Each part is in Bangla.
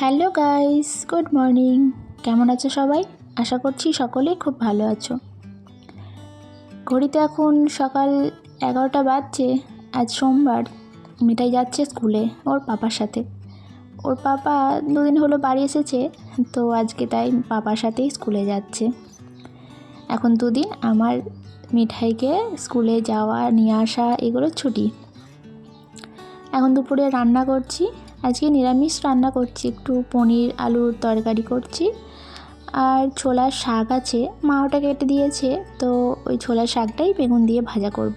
Hello guys, good morning. কেমন আছো সবাই? আশা করছি সকলেই খুব ভালো আছো। ঘড়িতে এখন সকাল 11টা বাজছে। আজ সোমবার। মিঠাই যাচ্ছে স্কুলে ওর পাপার সাথে। ওর পাপা দুদিন হলো বাড়ি এসেছে, তো আজকে তাই পাপার সাথেই স্কুলে যাচ্ছে। এখন দুদিন আমার মিঠাইকে স্কুলে যাওয়া নিয়ে আসা এগুলো ছুটি। এখন দুপুরে রান্না করছি। আজকে নিরামিষ রান্না করছি, একটু পনির আলুর তরকারি করছি। আর ছোলার শাক আছে, মা ওটা কেটে দিয়েছে, তো ওই ছোলার শাকটাই বেগুন দিয়ে ভাজা করব।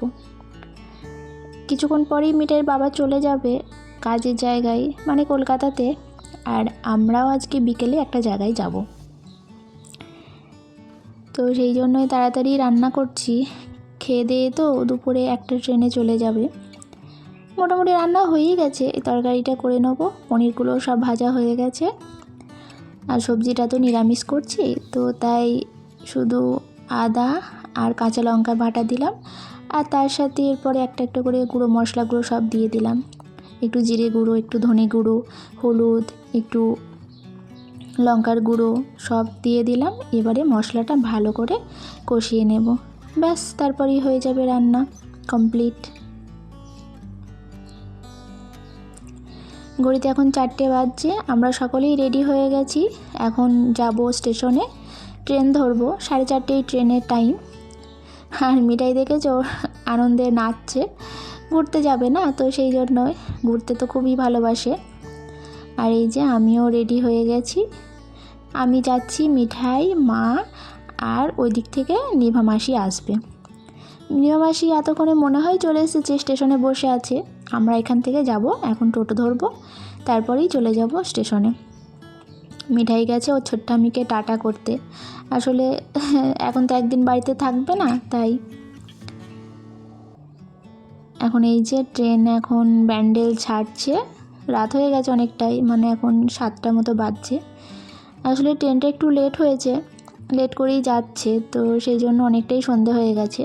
কিছুক্ষণ পরেই মিঠাইয়ের বাবা চলে যাবে কাজের জায়গায়, মানে কলকাতাতে। আর আমরাও আজকে বিকেলে একটা জায়গায় যাব, তো সেই জন্যই তাড়াতাড়ি রান্না করছি। খেয়ে দিয়ে তো দুপুরে একটা ট্রেনে চলে যাবে। মোটামুটি রান্না হয়েই গেছে, এই তরকারিটা করে নেবো। পনিরগুলো সব ভাজা হয়ে গেছে, আর সবজিটা তো নিরামিষ করছি, তো তাই শুধু আদা আর কাঁচা লঙ্কা বাটা দিলাম। আর তার সাথে এরপরে একটা একটা করে গুঁড়ো মশলাগুলো সব দিয়ে দিলাম। একটু জিরে গুঁড়ো, একটু ধনে গুঁড়ো, হলুদ, একটু লঙ্কার গুঁড়ো সব দিয়ে দিলাম। এবারে মশলাটা ভালো করে কষিয়ে নেব, ব্যাস তারপরেই হয়ে যাবে রান্না কমপ্লিট। ঘড়িতে এখন 4টে বাজছে। আমরা সকলেই রেডি হয়ে গেছি, এখন যাব স্টেশনে। ট্রেন ধরবো, 4:30 ট্রেনের টাইম। আর মিঠাই দেখেছো আনন্দে নাচছে। ঘুরতে যাবে না, তো সেই জন্যই, ঘুরতে তো খুবই ভালোবাসে। আর এই যে আমিও রেডি হয়ে গেছি। আমি যাচ্ছি, মিঠাই, মা, আর ওই দিক থেকে নিভা মাসি আসবে। নিভা মাসি এতক্ষণে মনে হয় চলে এসেছে, স্টেশনে বসে আছে। আমরা এখান থেকে যাব, এখন টোটো ধরবো, তারপরেই চলে যাব স্টেশনে। মিঠাই গেছে ওর ছোট্টামিকে টাটা করতে। আসলে এখন তো একদিন বাড়িতে থাকবে না, তাই। এখন এই যে ট্রেন এখন ব্যান্ডেল ছাড়ছে। রাত হয়ে গেছে অনেকটাই, মানে এখন 7টা মতো বাজছে। আসলে ট্রেনটা একটু লেট হয়েছে, লেট করেই যাচ্ছে, তো সেই জন্য অনেকটাই সন্ধে হয়ে গেছে।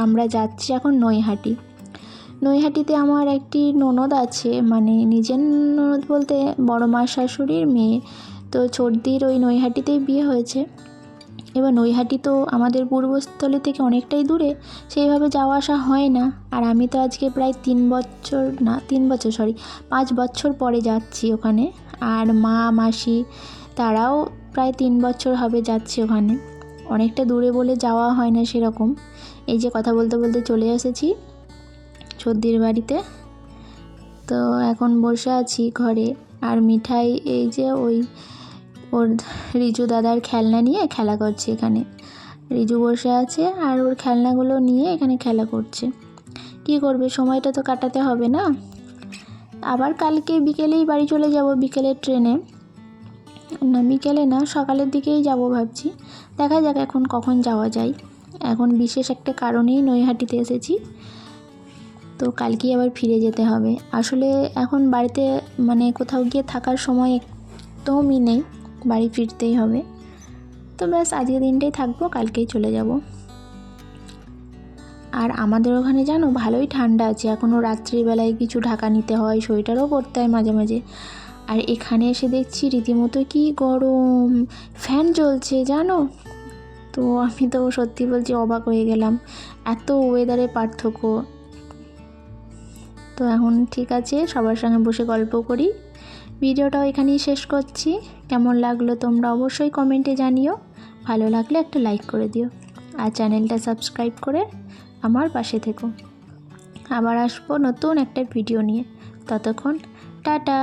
আমরা যাচ্ছি এখন নৈহাটি। নৈহাটিতে আমার একটি ননদ আছে, মানে নিজের ননদ বলতে বড় মা শাশুড়ির মেয়ে। তো ছোটদির ওই নৈহাটিতেই বিয়ে হয়েছে। এবার নৈহাটি তো আমাদের পূর্বস্থলী থেকে অনেকটাই দূরে, সেইভাবে যাওয়া আসা হয় না। আর আমি তো আজকে প্রায় 5 বছর পরে যাচ্ছি ওখানে। আর মা মাসি তারাও প্রায় 3 বছর হবে যাচ্ছে ওখানে। অনেকটা দূরে বলে যাওয়া হয় না সেরকম। এই যে কথা বলতে বলতে চলে এসেছি ছোটদির বাড়িতে। তো এখন বসে আছি ঘরে। আর মিঠাই এই যে ওর রিজু দাদার খেলনা নিয়ে খেলা করছে এখানে। রিজু বসে আছে আর ওর খেলনাগুলো নিয়ে এখানে খেলা করছে। কি করবে, সময়টা তো কাটাতে হবে না। আবার কালকে বিকেলেই বাড়ি চলে যাব, বিকেলের ট্রেনে। না, বিকেলে না, সকালের দিকেই যাব ভাবছি। দেখা যাক এখন কখন যাওয়া যায়। এখন বিশেষ একটা কারণেই নৈহাটিতে এসেছি, তো কালকেই আবার ফিরে যেতে হবে। আসলে এখন বাড়িতে মানে কোথাও গিয়ে থাকার সময় একদমই নেই, বাড়ি ফিরতেই হবে। তো ব্যাস আজকের দিনটাই থাকবো, কালকেই চলে যাব। আর আমাদের ওখানে জানো ভালোই ঠান্ডা আছে, এখনও রাত্রিবেলায় কিছু ঢাকা নিতে হয়, সোয়েটারও পরতে হয় মাঝে মাঝে। আর এখানে এসে দেখছি রীতিমতো কি গরম, ফ্যান চলছে জানো। তো আমি তো সত্যি বলছি অবাক হয়ে গেলাম, এত ওয়েদারে পার্থক্য। তো এখন ঠিক আছে, সবার সঙ্গে বসে গল্প করি। ভিডিওটাও এখানেই শেষ করছি। কেমন লাগলো তোমরা অবশ্যই কমেন্টে জানিও। ভালো লাগলে একটা লাইক করে দিও, আর চ্যানেলটা সাবস্ক্রাইব করে আমার পাশে থেকো। আবার আসবো নতুন একটা ভিডিও নিয়ে। ততক্ষণ টাটা।